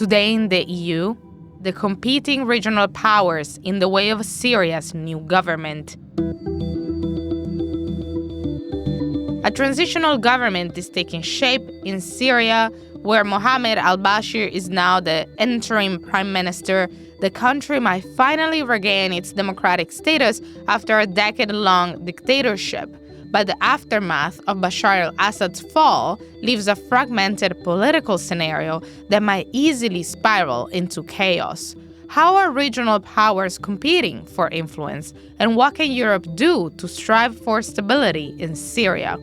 Today in the EU, the competing regional powers in the way of Syria's new government. A transitional government is taking shape in Syria, where Mohammed al-Bashir is now the interim prime minister. The country might finally regain its democratic status after a decade-long dictatorship. But the aftermath of Bashar al Assad's fall leaves a fragmented political scenario that might easily spiral into chaos. How are regional powers competing for influence, and what can Europe do to strive for stability in Syria?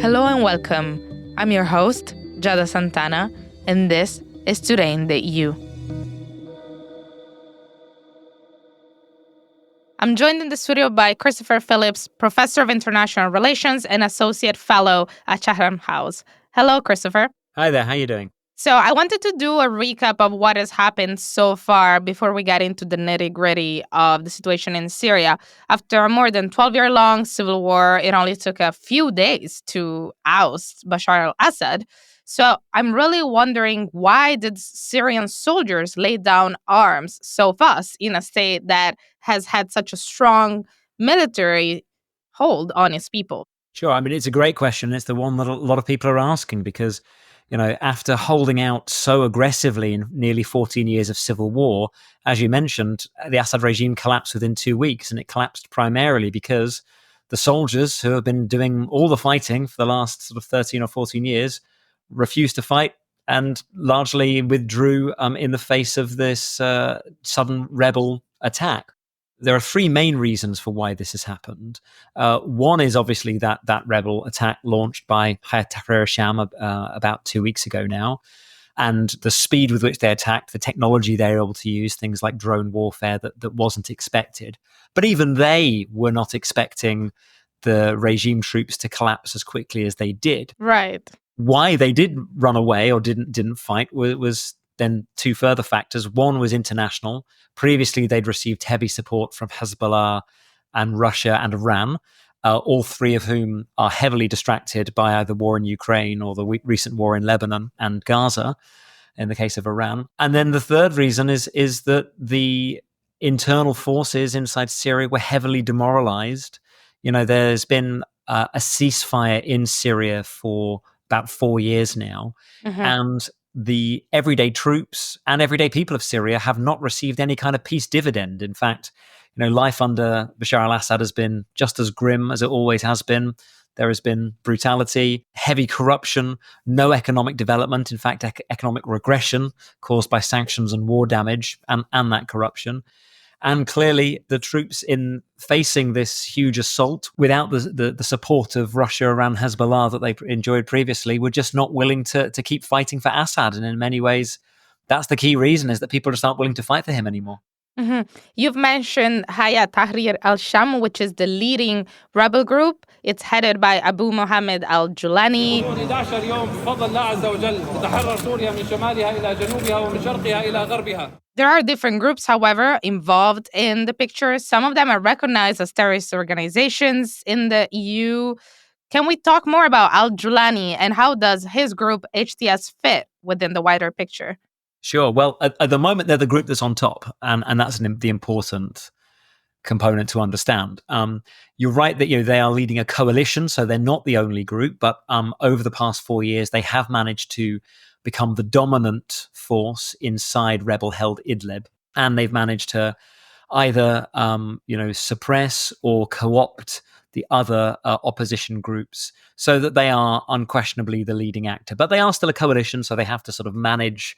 Hello and welcome. I'm your host, Giada Santana, and this is Today in the EU. I'm joined in the studio by Chris Phillips, Professor of International Relations and Associate Fellow at Chatham House. Hello, Christopher. Hi there, how are you doing? So I wanted to do a recap of what has happened so far before we get into the nitty-gritty of the situation in Syria. After a more than 12-year-long civil war, it only took a few days to oust Bashar al Assad. So I'm really wondering, why did Syrian soldiers lay down arms so fast in a state that has had such a strong military hold on its people? Sure, I mean, it's a great question. It's the one that a lot of people are asking because, after holding out so aggressively in nearly 14 years of civil war, as you mentioned, the Assad regime collapsed within 2 weeks, and it collapsed primarily because the soldiers who have been doing all the fighting for the last sort of 13 or 14 years refused to fight and largely withdrew in the face of this sudden rebel attack. There are three main reasons for why this has happened. One is obviously that rebel attack launched by Hayat Tahrir al-Sham about 2 weeks ago now, and the speed with which they attacked, the technology they were able to use, things like drone warfare that wasn't expected. But even they were not expecting the regime troops to collapse as quickly as they did. Right. Why they did run away or didn't fight was then two further factors. One was international. Previously, they'd received heavy support from Hezbollah and Russia and Iran, all three of whom are heavily distracted by either war in Ukraine or the recent war in Lebanon and Gaza, in the case of Iran. And then the third reason is that the internal forces inside Syria were heavily demoralized. There's been a ceasefire in Syria for about 4 years now, and the everyday troops and everyday people of Syria have not received any kind of peace dividend. In fact, life under Bashar al Assad has been just as grim as it always has been. There has been brutality, heavy corruption, no economic development, in fact, economic regression caused by sanctions and war damage and that corruption. And clearly, the troops in facing this huge assault, without the support of Russia around Hezbollah that they enjoyed previously, were just not willing to keep fighting for Assad. And in many ways, that's the key reason, is that people just aren't willing to fight for him anymore. You've mentioned Hayat Tahrir al-Sham, which is the leading rebel group. It's headed by Abu Mohammed al-Julani. There are different groups, however, involved in the picture. Some of them are recognized as terrorist organizations in the EU. Can we talk more about al-Julani, and how does his group HTS fit within the wider picture? Sure. Well, at the moment, they're the group that's on top, and that's the important component to understand. You're right that they are leading a coalition, so they're not the only group. But over the past 4 years, they have managed to become the dominant force inside rebel-held Idlib, and they've managed to either suppress or co-opt the other opposition groups, so that they are unquestionably the leading actor. But they are still a coalition, so they have to sort of manage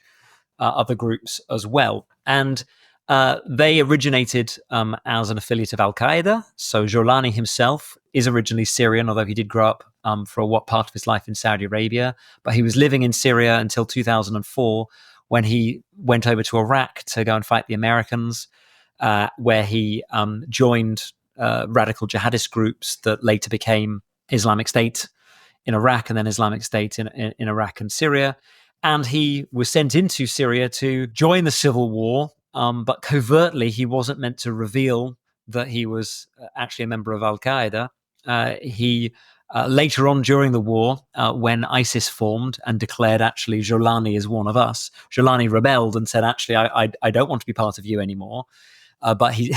other groups as well. And they originated as an affiliate of Al-Qaeda. So Julani himself is originally Syrian, although he did grow up for what part of his life in Saudi Arabia. But he was living in Syria until 2004, when he went over to Iraq to go and fight the Americans, where he joined radical jihadist groups that later became Islamic State in Iraq, and then Islamic State in Iraq and Syria. And he was sent into Syria to join the civil war, but covertly he wasn't meant to reveal that he was actually a member of Al-Qaeda. He Later on during the war, when ISIS formed and declared, actually, Jolani is one of us, Jolani rebelled and said, actually, I don't want to be part of you anymore. But he,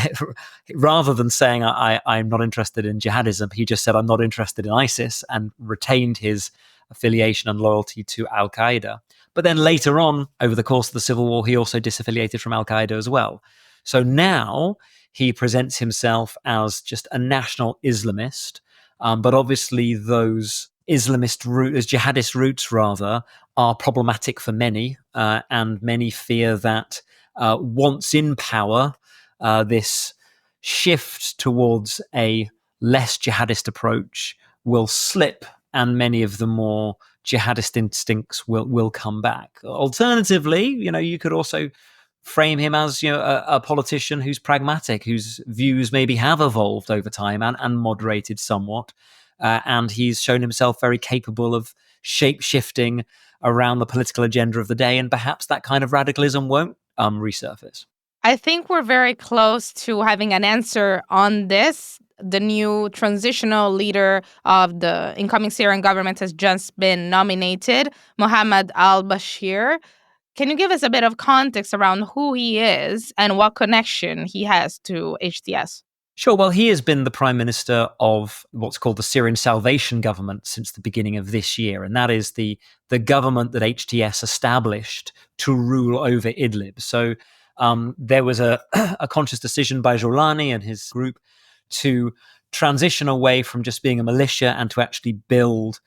rather than saying, I'm not interested in jihadism, he just said, I'm not interested in ISIS, and retained his affiliation and loyalty to Al-Qaeda. But then later on, over the course of the civil war, he also disaffiliated from Al-Qaeda as well. So now he presents himself as just a national Islamist. But obviously those Islamist roots, jihadist roots rather, are problematic for many. And many fear that once in power, this shift towards a less jihadist approach will slip, and many of the more jihadist instincts will come back. Alternatively, you could also frame him as a politician who's pragmatic, whose views maybe have evolved over time and moderated somewhat, and he's shown himself very capable of shape-shifting around the political agenda of the day, and perhaps that kind of radicalism won't resurface. I think we're very close to having an answer on this. The new transitional leader of the incoming Syrian government has just been nominated, Mohammed al-Bashir. Can you give us a bit of context around who he is and what connection he has to HTS? Sure. Well, he has been the prime minister of what's called the Syrian Salvation Government since the beginning of this year. And that is the government that HTS established to rule over Idlib. So there was a conscious decision by Jolani and his group to transition away from just being a militia and to actually build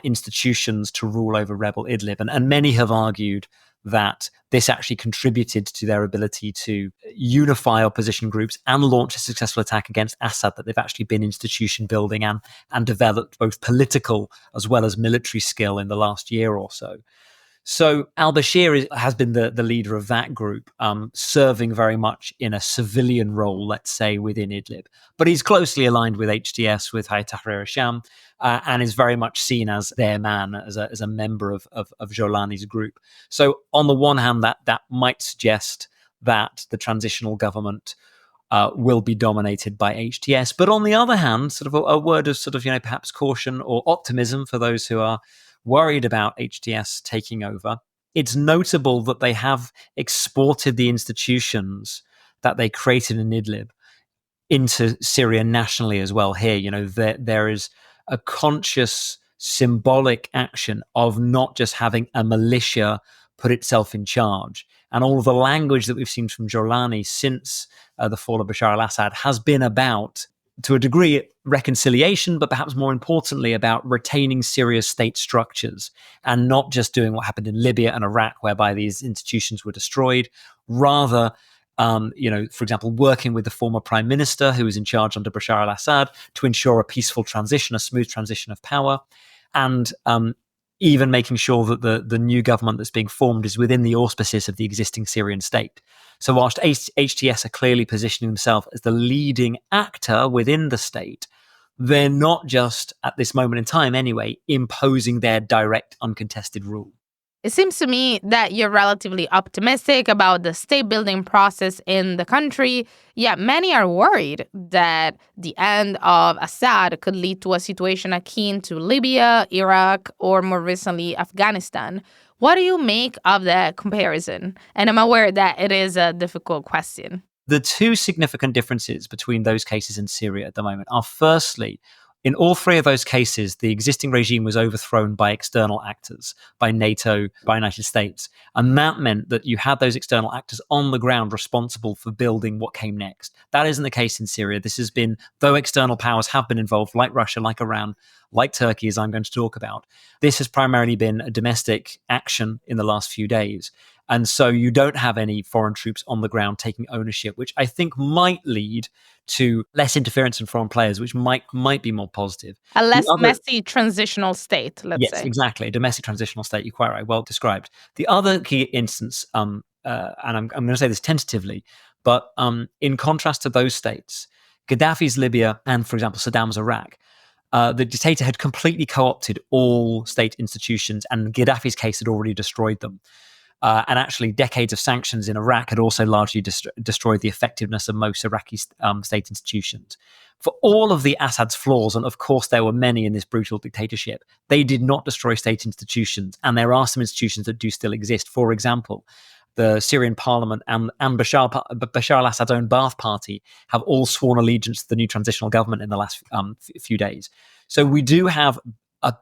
institutions to rule over rebel Idlib. And many have argued that this actually contributed to their ability to unify opposition groups and launch a successful attack against Assad, that they've actually been institution building and developed both political as well as military skill in the last year or so. So al-Bashir has been the leader of that group, serving very much in a civilian role, let's say, within Idlib. But he's closely aligned with HTS, with Hayat Tahrir al-Sham, and is very much seen as their man, as a member of Jolani's group. So on the one hand, that might suggest that the transitional government will be dominated by HTS. But on the other hand, sort of a word of sort of, perhaps caution or optimism for those who are worried about HTS taking over. It's notable that they have exported the institutions that they created in Idlib into Syria nationally as well. Here, there is a conscious symbolic action of not just having a militia put itself in charge. And all of the language that we've seen from Jolani since the fall of Bashar al Assad has been about, to a degree, reconciliation, but perhaps more importantly about retaining Syria's state structures and not just doing what happened in Libya and Iraq, whereby these institutions were destroyed. Rather, for example, working with the former prime minister who was in charge under Bashar al Assad to ensure a peaceful transition, a smooth transition of power, and even making sure that the new government that's being formed is within the auspices of the existing Syrian state. So whilst HTS are clearly positioning themselves as the leading actor within the state, they're not just, at this moment in time anyway, imposing their direct, uncontested rule. It seems to me that you're relatively optimistic about the state building process in the country, yet many are worried that the end of Assad could lead to a situation akin to Libya, Iraq, or more recently, Afghanistan. What do you make of that comparison? And I'm aware that it is a difficult question. The two significant differences between those cases in Syria at the moment are, firstly, in all three of those cases, the existing regime was overthrown by external actors, by NATO, by United States. And that meant that you had those external actors on the ground responsible for building what came next. That isn't the case in Syria. This has been, though external powers have been involved, like Russia, like Iran, like Turkey, as I'm going to talk about, this has primarily been a domestic action in the last few days. And so you don't have any foreign troops on the ground taking ownership, which I think might lead to less interference from foreign players, which might be more positive. A less messy transitional state, let's say. Yes, exactly. A domestic transitional state. You're quite right. Well described. The other key instance, and I'm going to say this tentatively, but in contrast to those states, Gaddafi's Libya and, for example, Saddam's Iraq, the dictator had completely co-opted all state institutions, and Gaddafi's case had already destroyed them. And actually, decades of sanctions in Iraq had also largely destroyed the effectiveness of most Iraqi state institutions. For all of the Assad's flaws, and of course there were many in this brutal dictatorship, they did not destroy state institutions. And there are some institutions that do still exist. For example, the Syrian parliament and Bashar al Assad's own Ba'ath Party have all sworn allegiance to the new transitional government in the last few days. So we do have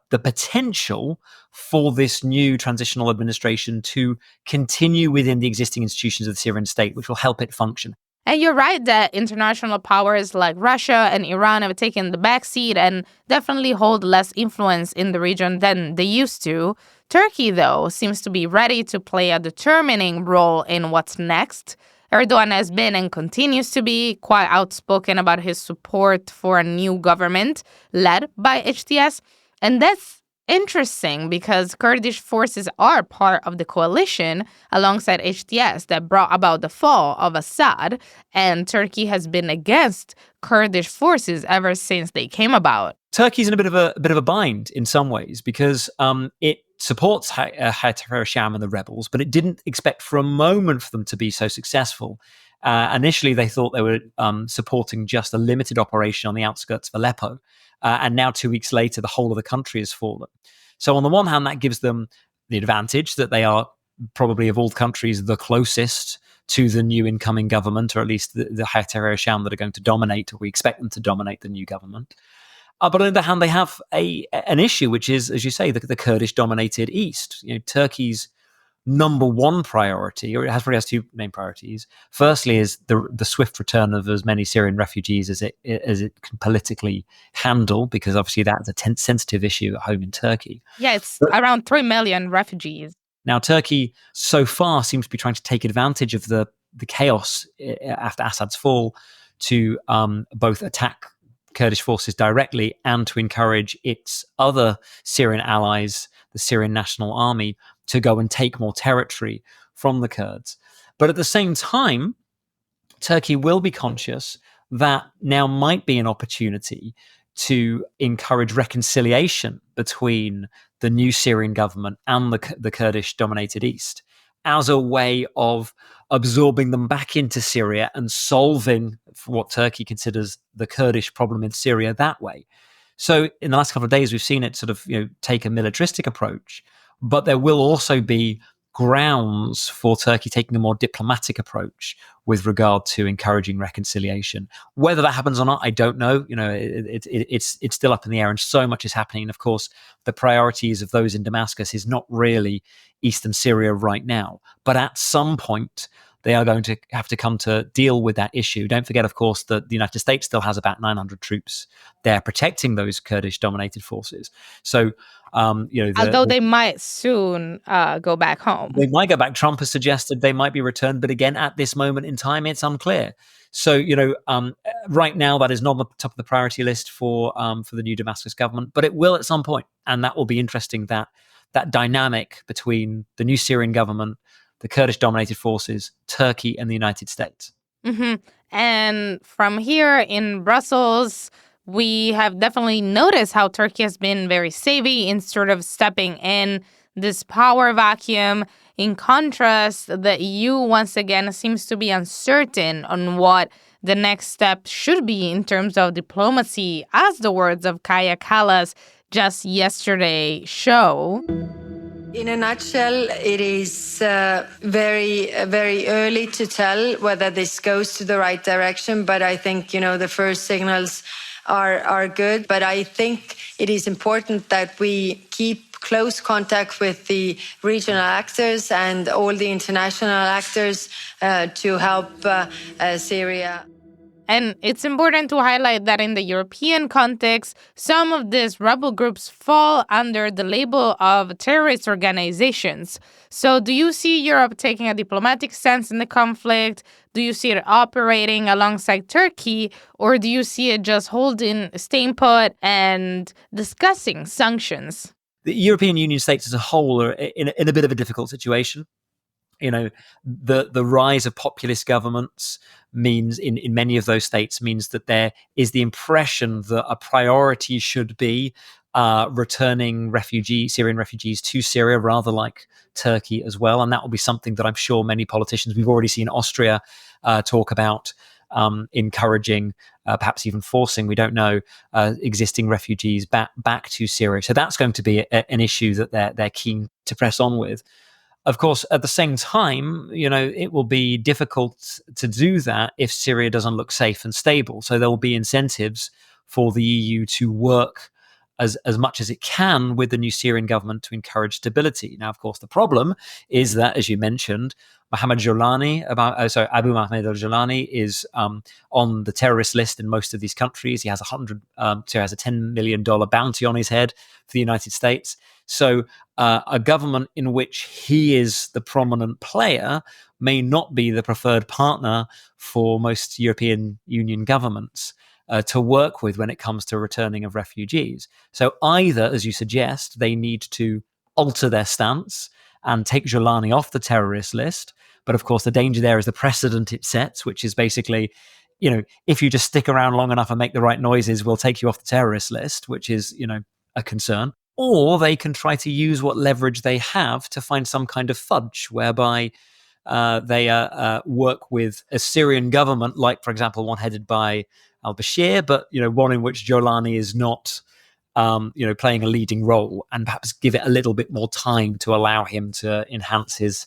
the potential for this new transitional administration to continue within the existing institutions of the Syrian state, which will help it function. And you're right that international powers like Russia and Iran have taken the backseat and definitely hold less influence in the region than they used to. Turkey, though, seems to be ready to play a determining role in what's next. Erdogan has been and continues to be quite outspoken about his support for a new government led by HTS. And that's interesting because Kurdish forces are part of the coalition alongside HTS that brought about the fall of Assad, and Turkey has been against Kurdish forces ever since they came about. Turkey's in a bit of a bind in some ways because it supports Hayat Tahrir al-Sham and the rebels, but it didn't expect for a moment for them to be so successful. Initially, they thought they were supporting just a limited operation on the outskirts of Aleppo. And now 2 weeks later, the whole of the country has fallen. So on the one hand, that gives them the advantage that they are probably of all countries the closest to the new incoming government, or at least the Hayat Tahrir al-Sham that are going to dominate, or we expect them to dominate the new government. But on the other hand, they have an issue, which is, as you say, the Kurdish-dominated East. Turkey's number one priority, or it probably has two main priorities. Firstly, is the swift return of as many Syrian refugees as it can politically handle, because obviously that's a sensitive issue at home in Turkey. Yeah, it's around 3 million refugees. Now, Turkey so far seems to be trying to take advantage of the chaos after Assad's fall to both attack Kurdish forces directly and to encourage its other Syrian allies, the Syrian National Army, to go and take more territory from the Kurds. But at the same time, Turkey will be conscious that now might be an opportunity to encourage reconciliation between the new Syrian government and the Kurdish-dominated East as a way of absorbing them back into Syria and solving what Turkey considers the Kurdish problem in Syria that way. So in the last couple of days, we've seen it sort of take a militaristic approach, but there will also be grounds for Turkey taking a more diplomatic approach with regard to encouraging reconciliation. Whether that happens or not, I don't know. It's still up in the air, and so much is happening. And of course, the priorities of those in Damascus is not really eastern Syria right now. But at some point, they are going to have to come to deal with that issue. Don't forget, of course, that the United States still has about 900 troops there protecting those Kurdish-dominated forces. So, although they might soon go back home. They might go back. Trump has suggested they might be returned, but again, at this moment in time, it's unclear. So, right now, that is not on the top of the priority list for the new Damascus government, but it will at some point, and that will be interesting. That dynamic between the new Syrian government, the Kurdish-dominated forces, Turkey, and the United States. Mm-hmm. And from here in Brussels, we have definitely noticed how Turkey has been very savvy in sort of stepping in this power vacuum. In contrast, the EU once again seems to be uncertain on what the next step should be in terms of diplomacy, as the words of Kaja Kallas just yesterday show. In a nutshell, it is very, very early to tell whether this goes to the right direction. But I think, the first signals are good. But I think it is important that we keep close contact with the regional actors and all the international actors to help Syria. And it's important to highlight that in the European context, some of these rebel groups fall under the label of terrorist organizations. So do you see Europe taking a diplomatic stance in the conflict? Do you see it operating alongside Turkey? Or do you see it just staying put and discussing sanctions? The European Union states as a whole are in a bit of a difficult situation. The rise of populist governments means in many of those states means that there is the impression that a priority should be returning Syrian refugees to Syria, rather like Turkey as well. And that will be something that I'm sure many politicians, we've already seen Austria talk about, encouraging, perhaps even forcing, we don't know, existing refugees back to Syria. So that's going to be an issue that they're keen to press on with. Of course, at the same time, it will be difficult to do that if Syria doesn't look safe and stable. So there will be incentives for the EU to work as much as it can with the new Syrian government to encourage stability. Now, of course, the problem is that, as you mentioned, Abu Mahmed al-Jolani is on the terrorist list in most of these countries. He has has a $10 million bounty on his head for the United States. So a government in which he is the prominent player may not be the preferred partner for most European Union governments to work with when it comes to returning of refugees. So either, as you suggest, they need to alter their stance and take Jolani off the terrorist list. But of course, the danger there is the precedent it sets, which is basically, if you just stick around long enough and make the right noises, we'll take you off the terrorist list, which is, a concern. Or they can try to use what leverage they have to find some kind of fudge whereby they work with a Syrian government, like, for example, one headed by al-Bashir, but one in which Jolani is not, playing a leading role, and perhaps give it a little bit more time to allow him to enhance his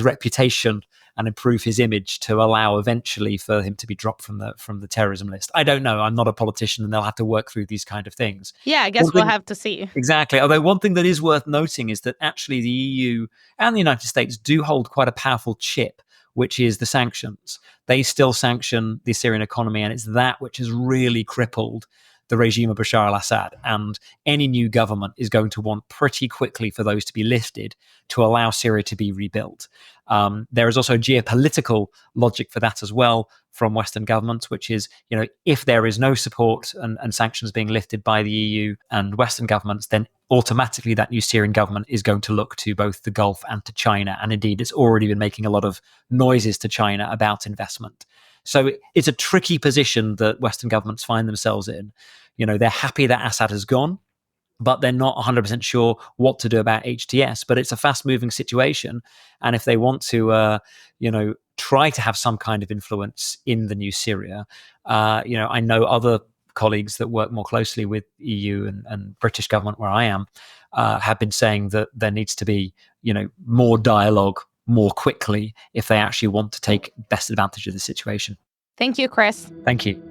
reputation and improve his image to allow eventually for him to be dropped from the terrorism list. I don't know. I'm not a politician, and they'll have to work through these kind of things. Yeah, I guess we'll have to see. Exactly. Although one thing that is worth noting is that actually the EU and the United States do hold quite a powerful chip, which is the sanctions. They still sanction the Syrian economy, and it's that which has really crippled the regime of Bashar al Assad. And any new government is going to want pretty quickly for those to be lifted to allow Syria to be rebuilt. There is also geopolitical logic for that as well from Western governments, which is, if there is no support and sanctions being lifted by the EU and Western governments, then automatically that new Syrian government is going to look to both the Gulf and to China. And indeed, it's already been making a lot of noises to China about investment. So it's a tricky position that Western governments find themselves in. They're happy that Assad has gone, but they're not 100% sure what to do about HTS. But it's a fast-moving situation. And if they want to, try to have some kind of influence in the new Syria, I know other colleagues that work more closely with EU and British government where I am have been saying that there needs to be, more dialogue more quickly if they actually want to take best advantage of the situation. Thank you, Chris. Thank you.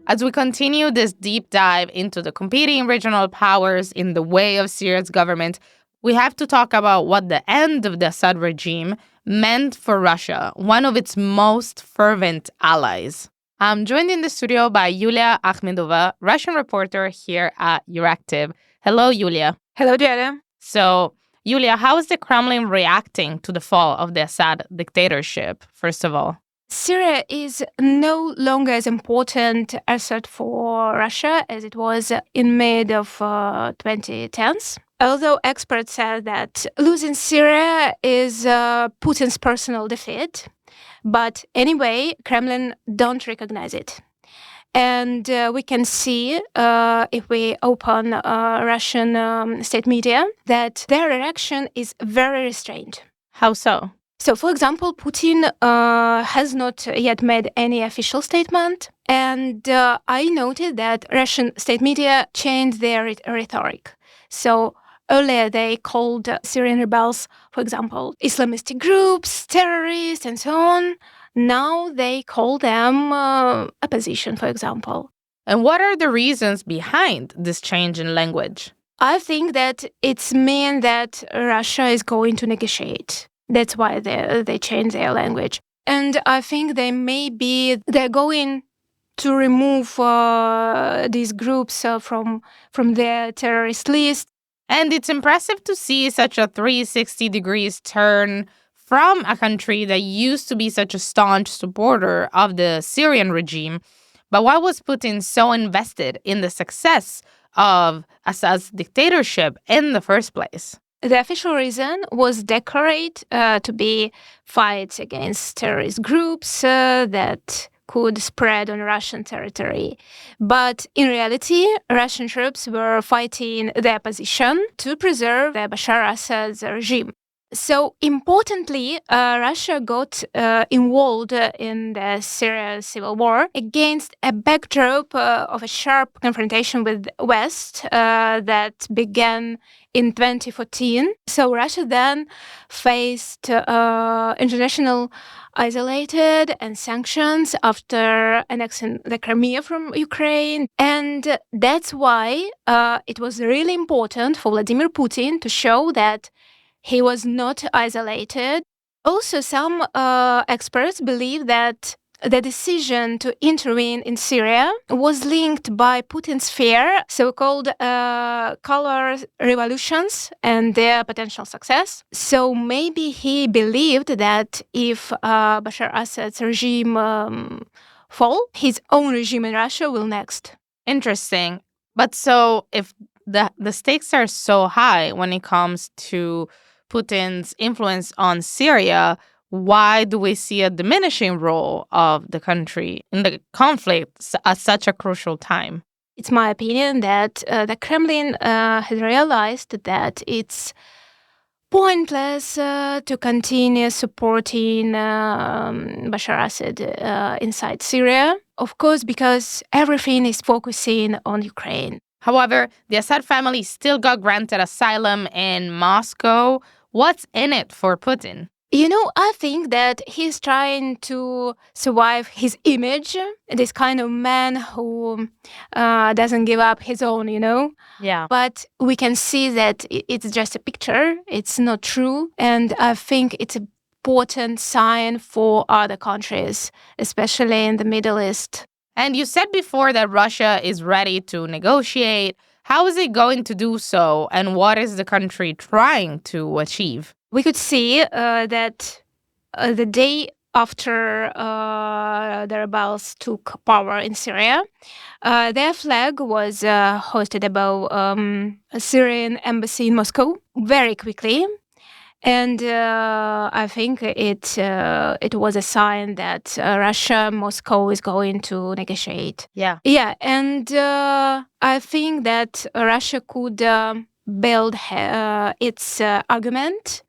As we continue this deep dive into the competing regional powers in the way of Syria's government, we have to talk about what the end of the Assad regime meant for Russia, one of its most fervent allies. I'm joined in the studio by Iuliia Akhmedova, Russian reporter here at Euractiv. Hello, Iuliia. Hello, Giada. So, Iuliia, how is the Kremlin reacting to the fall of the Assad dictatorship, first of all? Syria is no longer as important asset for Russia as it was in mid of 2010s. Although experts say that losing Syria is Putin's personal defeat, but anyway, Kremlin don't recognize it. And we can see, if we open Russian state media, that their reaction is very restrained. How so? So, for example, Putin has not yet made any official statement. And I noted that Russian state media changed their rhetoric. So earlier they called Syrian rebels, for example, Islamistic groups, terrorists, and so on. Now they call them opposition, for example. And what are the reasons behind this change in language? I think that it's mean that Russia is going to negotiate. That's why they change their language. And I think they're going to remove these groups from their terrorist list. And it's impressive to see such a 360 degrees turn from a country that used to be such a staunch supporter of the Syrian regime. But why was Putin so invested in the success of Assad's dictatorship in the first place? The official reason was declared to be fights against terrorist groups that could spread on Russian territory. But in reality, Russian troops were fighting the opposition to preserve the Bashar al Assad's regime. So importantly, Russia got involved in the Syria civil war against a backdrop of a sharp confrontation with the West that began in 2014. So Russia then faced international isolated and sanctions after annexing the Crimea from Ukraine. And that's why it was really important for Vladimir Putin to show that he was not isolated. Also, some experts believe that the decision to intervene in Syria was linked by Putin's fear, so-called color revolutions and their potential success. So maybe he believed that if Bashar Assad's regime fall, his own regime in Russia will next. Interesting. But so if the stakes are so high when it comes to Putin's influence on Syria, why do we see a diminishing role of the country in the conflict at such a crucial time? It's my opinion that the Kremlin has realized that it's pointless to continue supporting Bashar Assad inside Syria, of course, because everything is focusing on Ukraine. However, the Assad family still got granted asylum in Moscow. What's in it for Putin? You know, I think that he's trying to survive his image, this kind of man who doesn't give up his own, Yeah. But we can see that it's just a picture. It's not true. And I think it's an important sign for other countries, especially in the Middle East. And you said before that Russia is ready to negotiate. How is it going to do so? And what is the country trying to achieve? We could see that the day after the rebels took power in Syria, their flag was hoisted above a Syrian embassy in Moscow very quickly. And I think it was a sign that Russia, Moscow is going to negotiate. Yeah. Yeah, and I think that Russia could build its argument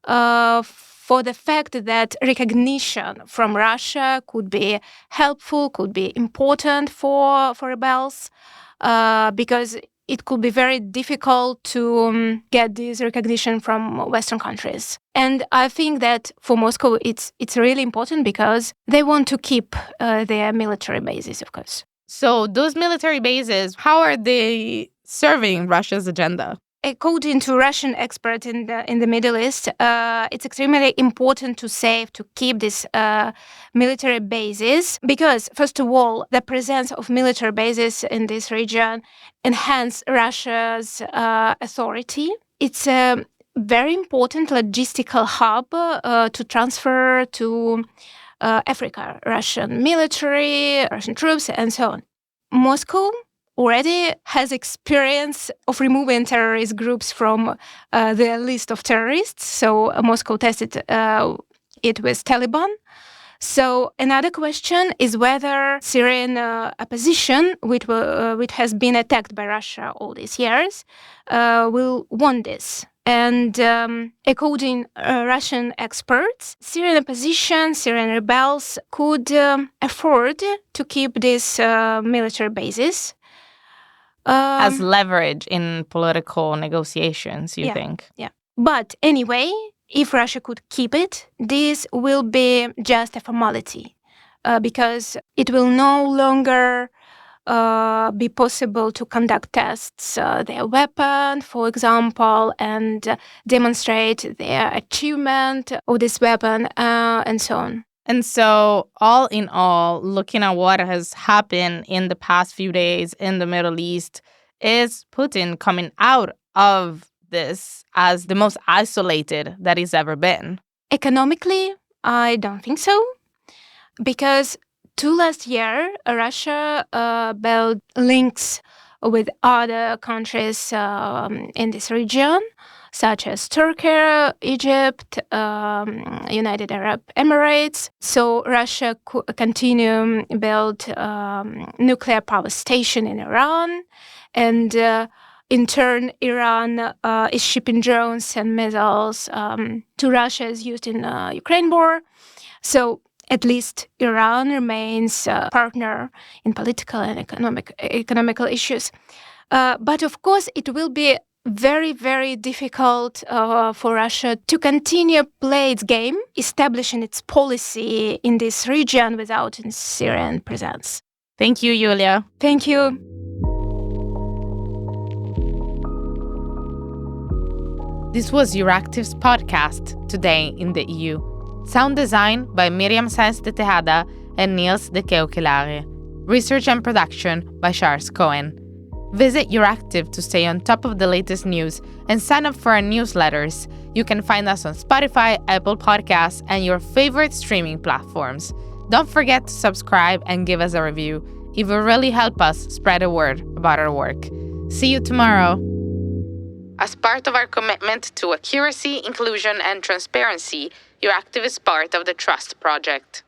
for the fact that recognition from Russia could be helpful, could be important for rebels, because it could be very difficult to get this recognition from Western countries. And I think that for Moscow, it's really important because they want to keep their military bases, of course. So those military bases, how are they serving Russia's agenda? According to Russian experts in the Middle East, it's extremely important to keep these military bases because, first of all, the presence of military bases in this region enhance Russia's authority. It's a very important logistical hub to transfer to Africa, Russian military, Russian troops, and so on. Moscow already has experience of removing terrorist groups from the list of terrorists. So Moscow tested it with Taliban. So another question is whether Syrian opposition, which has been attacked by Russia all these years, will want this. And according Russian experts, Syrian opposition, Syrian rebels could afford to keep these military bases. As leverage in political negotiations, you think? Yeah. But anyway, if Russia could keep it, this will be just a formality because it will no longer be possible to conduct tests, their weapon, for example, and demonstrate their achievement of this weapon, and so on. And so, all in all, looking at what has happened in the past few days in the Middle East, is Putin coming out of this as the most isolated that he's ever been? Economically, I don't think so. Because last year, Russia built links with other countries in this region, such as Turkey, Egypt, United Arab Emirates. So Russia continue build nuclear power station in Iran, and in turn, Iran is shipping drones and missiles to Russia as used in Ukraine war. So at least Iran remains a partner in political and economical issues. But of course, it will be very, very difficult for Russia to continue play its game, establishing its policy in this region without its Syrian presence. Thank you, Iuliia. Thank you. This was Euractiv's podcast, Today in the EU. Sound design by Miriam Sáenz de Tejada and Niels de Keokelare. Research and production by Charles Cohen. Visit Euractiv to stay on top of the latest news and sign up for our newsletters. You can find us on Spotify, Apple Podcasts, and your favorite streaming platforms. Don't forget to subscribe and give us a review. It will really help us spread the word about our work. See you tomorrow. As part of our commitment to accuracy, inclusion, and transparency, Euractiv is part of the Trust Project.